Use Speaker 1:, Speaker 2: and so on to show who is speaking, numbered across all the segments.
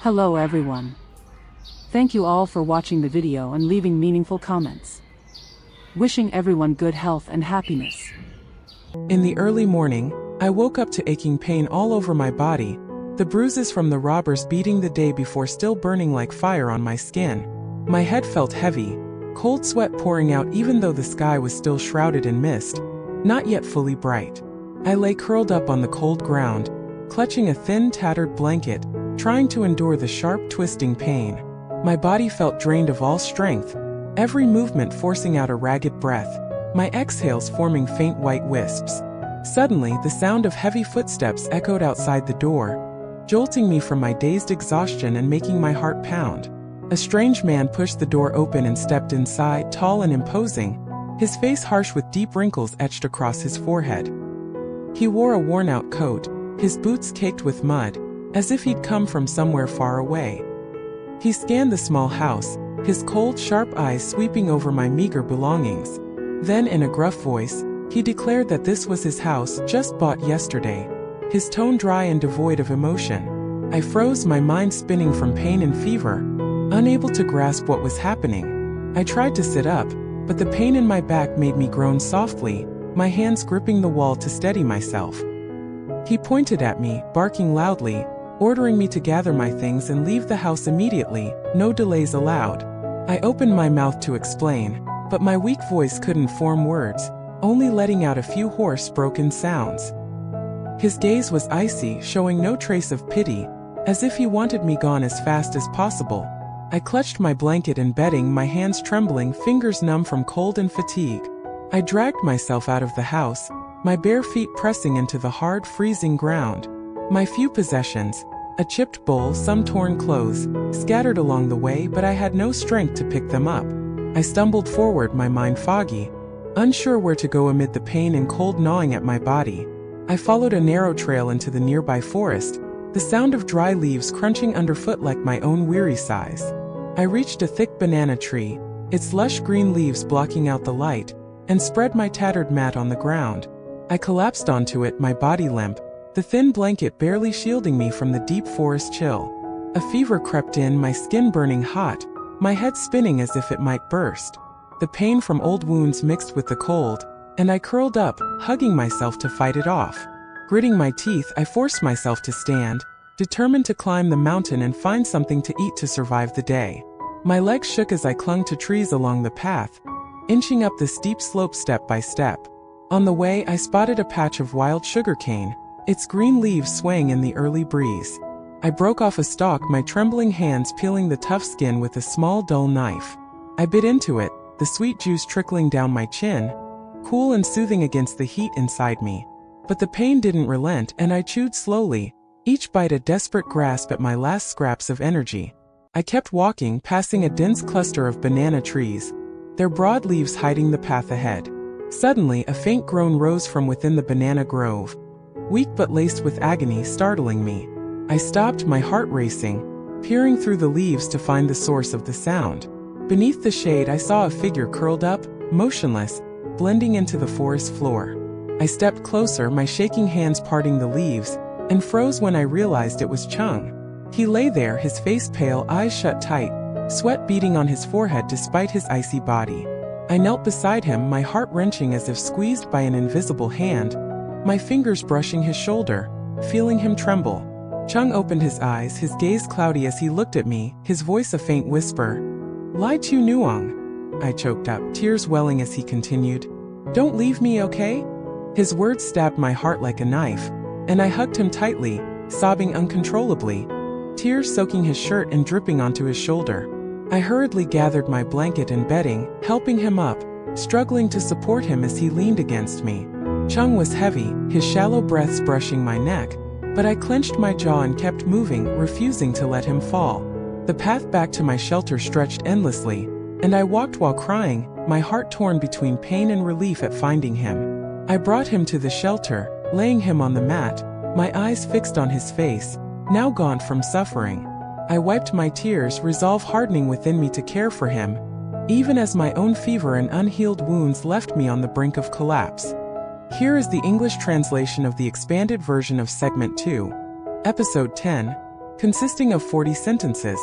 Speaker 1: Hello everyone. Thank you all for watching the video and leaving meaningful comments. Wishing everyone good health and happiness.
Speaker 2: In the early morning, I woke up to aching pain all over my body, the bruises from the robbers beating the day before still burning like fire on my skin. My head felt heavy, cold sweat pouring out even though the sky was still shrouded in mist, not yet fully bright. I lay curled up on the cold ground, clutching a thin, tattered blanket, trying to endure the sharp, twisting pain. My body felt drained of all strength, every movement forcing out a ragged breath, my exhales forming faint white wisps. Suddenly, the sound of heavy footsteps echoed outside the door, jolting me from my dazed exhaustion and making my heart pound. A strange man pushed the door open and stepped inside, tall and imposing, his face harsh with deep wrinkles etched across his forehead. He wore a worn-out coat, his boots caked with mud, as if he'd come from somewhere far away. He scanned the small house, his cold, sharp eyes sweeping over my meager belongings. Then, in a gruff voice, he declared that this was his house, just bought yesterday, his tone dry and devoid of emotion. I froze, my mind spinning from pain and fever, unable to grasp what was happening. I tried to sit up, but the pain in my back made me groan softly, my hands gripping the wall to steady myself. He pointed at me, barking loudly, ordering me to gather my things and leave the house immediately, no delays allowed. I opened my mouth to explain, but my weak voice couldn't form words, only letting out a few hoarse, broken sounds. His gaze was icy, showing no trace of pity, as if he wanted me gone as fast as possible. I clutched my blanket and bedding, my hands trembling, fingers numb from cold and fatigue. I dragged myself out of the house, my bare feet pressing into the hard, freezing ground. My few possessions, a chipped bowl, some torn clothes, scattered along the way, but I had no strength to pick them up. I stumbled forward, my mind foggy, unsure where to go amid the pain and cold gnawing at my body. I followed a narrow trail into the nearby forest, the sound of dry leaves crunching underfoot like my own weary sighs. I reached a thick banana tree, its lush green leaves blocking out the light, and spread my tattered mat on the ground. I collapsed onto it, my body limp, the thin blanket barely shielding me from the deep forest chill. A fever crept in, my skin burning hot, my head spinning as if it might burst. The pain from old wounds mixed with the cold, and I curled up, hugging myself to fight it off. Gritting my teeth, I forced myself to stand, determined to climb the mountain and find something to eat to survive the day. My legs shook as I clung to trees along the path, inching up the steep slope step by step. On the way, I spotted a patch of wild sugarcane, its green leaves swaying in the early breeze. I broke off a stalk, my trembling hands peeling the tough skin with a small, dull knife. I bit into it, the sweet juice trickling down my chin, cool and soothing against the heat inside me. But the pain didn't relent, and I chewed slowly, each bite a desperate grasp at my last scraps of energy. I kept walking, passing a dense cluster of banana trees, their broad leaves hiding the path ahead. Suddenly, a faint groan rose from within the banana grove, weak but laced with agony, startling me. I stopped, my heart racing, peering through the leaves to find the source of the sound. Beneath the shade, I saw a figure curled up, motionless, blending into the forest floor. I stepped closer, my shaking hands parting the leaves, and froze when I realized it was Chung. He lay there, his face pale, eyes shut tight, sweat beading on his forehead despite his icy body. I knelt beside him, my heart wrenching as if squeezed by an invisible hand, my fingers brushing his shoulder, feeling him tremble. Chung opened his eyes, his gaze cloudy as he looked at me, his voice a faint whisper. "Lie to Nuong." I choked up, tears welling as he continued. "Don't leave me, okay?" His words stabbed my heart like a knife, and I hugged him tightly, sobbing uncontrollably, tears soaking his shirt and dripping onto his shoulder. I hurriedly gathered my blanket and bedding, helping him up, struggling to support him as he leaned against me. Chung was heavy, his shallow breaths brushing my neck, but I clenched my jaw and kept moving, refusing to let him fall. The path back to my shelter stretched endlessly, and I walked while crying, my heart torn between pain and relief at finding him. I brought him to the shelter, laying him on the mat, my eyes fixed on his face, now gaunt from suffering. I wiped my tears, resolve hardening within me to care for him, even as my own fever and unhealed wounds left me on the brink of collapse. Here is the English translation of the expanded version of Segment 2, Episode 10, consisting of 40 sentences,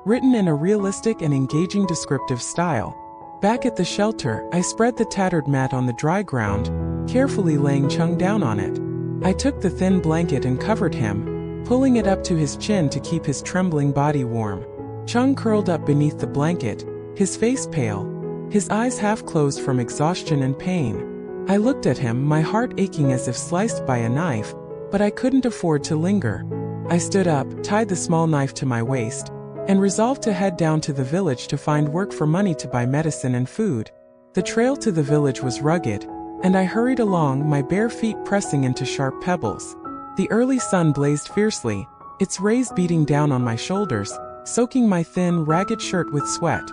Speaker 2: written in a realistic and engaging descriptive style. Back at the shelter, I spread the tattered mat on the dry ground, carefully laying Chung down on it. I took the thin blanket and covered him, pulling it up to his chin to keep his trembling body warm. Chung curled up beneath the blanket, his face pale, his eyes half closed from exhaustion and pain. I looked at him, my heart aching as if sliced by a knife, but I couldn't afford to linger. I stood up, tied the small knife to my waist, and resolved to head down to the village to find work for money to buy medicine and food. The trail to the village was rugged, and I hurried along, my bare feet pressing into sharp pebbles. The early sun blazed fiercely, its rays beating down on my shoulders, soaking my thin, ragged shirt with sweat.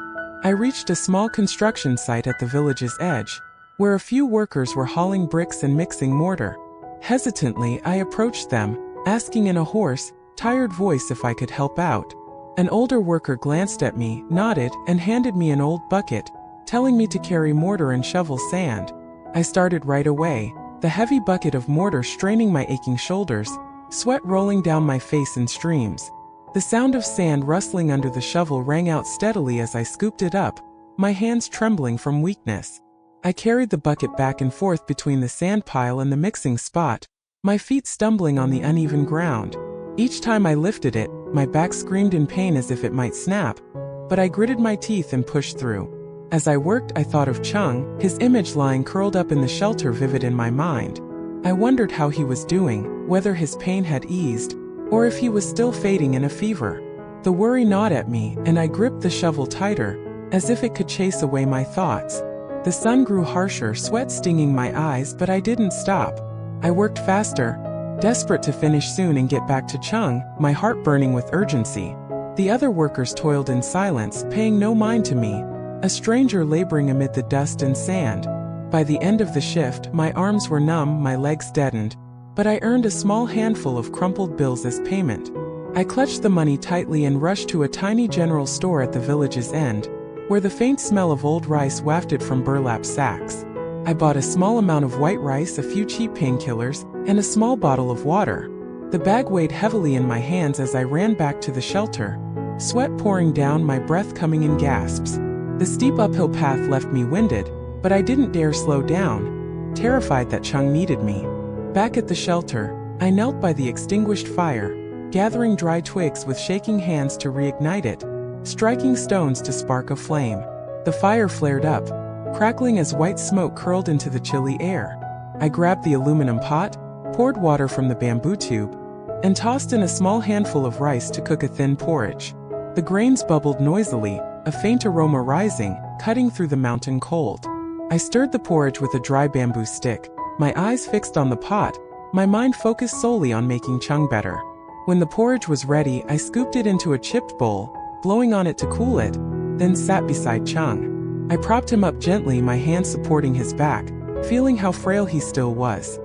Speaker 2: I reached a small construction site at the village's edge, where a few workers were hauling bricks and mixing mortar. Hesitantly, I approached them, asking in a hoarse, tired voice if I could help out. An older worker glanced at me, nodded, and handed me an old bucket, telling me to carry mortar and shovel sand. I started right away, the heavy bucket of mortar straining my aching shoulders, sweat rolling down my face in streams. The sound of sand rustling under the shovel rang out steadily as I scooped it up, my hands trembling from weakness. I carried the bucket back and forth between the sand pile and the mixing spot, my feet stumbling on the uneven ground. Each time I lifted it, my back screamed in pain as if it might snap, but I gritted my teeth and pushed through. As I worked, I thought of Chung, his image lying curled up in the shelter vivid in my mind. I wondered how he was doing, whether his pain had eased, or if he was still fading in a fever. The worry gnawed at me, and I gripped the shovel tighter, as if it could chase away my thoughts. The sun grew harsher, sweat stinging my eyes, but I didn't stop. I worked faster, desperate to finish soon and get back to Chung, my heart burning with urgency. The other workers toiled in silence, paying no mind to me, a stranger laboring amid the dust and sand. By the end of the shift, my arms were numb, my legs deadened, but I earned a small handful of crumpled bills as payment. I clutched the money tightly and rushed to a tiny general store at the village's end, where the faint smell of old rice wafted from burlap sacks. I bought a small amount of white rice, a few cheap painkillers, and a small bottle of water. The bag weighed heavily in my hands as I ran back to the shelter, sweat pouring down, my breath coming in gasps. The steep uphill path left me winded, but I didn't dare slow down, terrified that Chung needed me. Back at the shelter, I knelt by the extinguished fire, gathering dry twigs with shaking hands to reignite it, striking stones to spark a flame. The fire flared up, crackling as white smoke curled into the chilly air. I grabbed the aluminum pot, poured water from the bamboo tube, and tossed in a small handful of rice to cook a thin porridge. The grains bubbled noisily, a faint aroma rising, cutting through the mountain cold. I stirred the porridge with a dry bamboo stick, my eyes fixed on the pot, my mind focused solely on making Chung better. When the porridge was ready, I scooped it into a chipped bowl, blowing on it to cool it, then sat beside Chung. I propped him up gently, my hands supporting his back, feeling how frail he still was.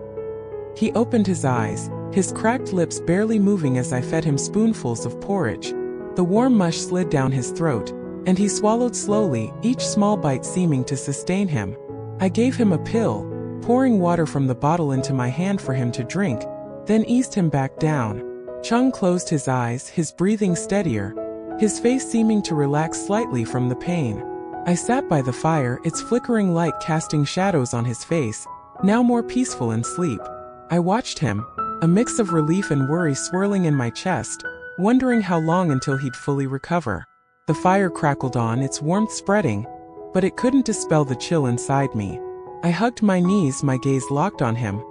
Speaker 2: He opened his eyes, his cracked lips barely moving as I fed him spoonfuls of porridge. The warm mush slid down his throat, and he swallowed slowly, each small bite seeming to sustain him. I gave him a pill, pouring water from the bottle into my hand for him to drink, then eased him back down. Chung closed his eyes, his breathing steadier, his face seeming to relax slightly from the pain. I sat by the fire, its flickering light casting shadows on his face, now more peaceful in sleep. I watched him, a mix of relief and worry swirling in my chest, wondering how long until he'd fully recover. The fire crackled on, its warmth spreading, but it couldn't dispel the chill inside me. I hugged my knees, my gaze locked on him,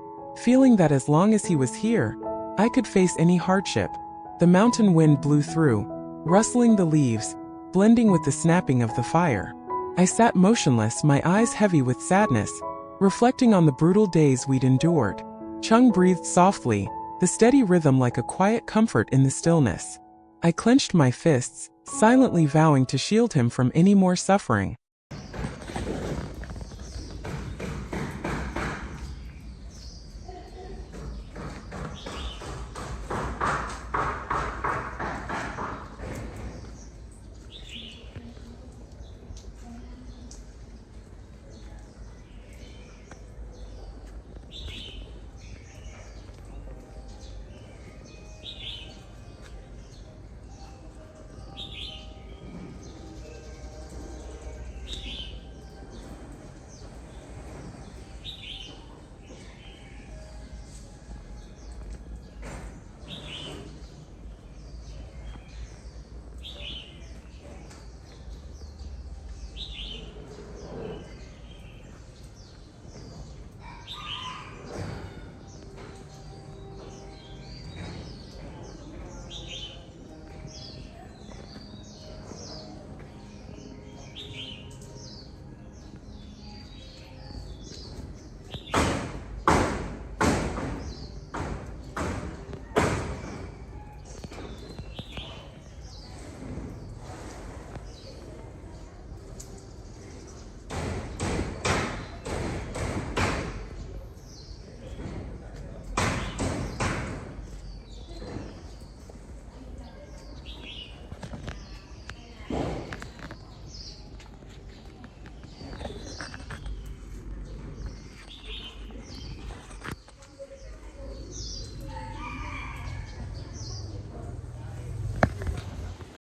Speaker 2: feeling that as long as he was here, I could face any hardship. The mountain wind blew through, rustling the leaves, blending with the snapping of the fire. I sat motionless, my eyes heavy with sadness, reflecting on the brutal days we'd endured. Chung breathed softly, the steady rhythm like a quiet comfort in the stillness. I clenched my fists, silently vowing to shield him from any more suffering.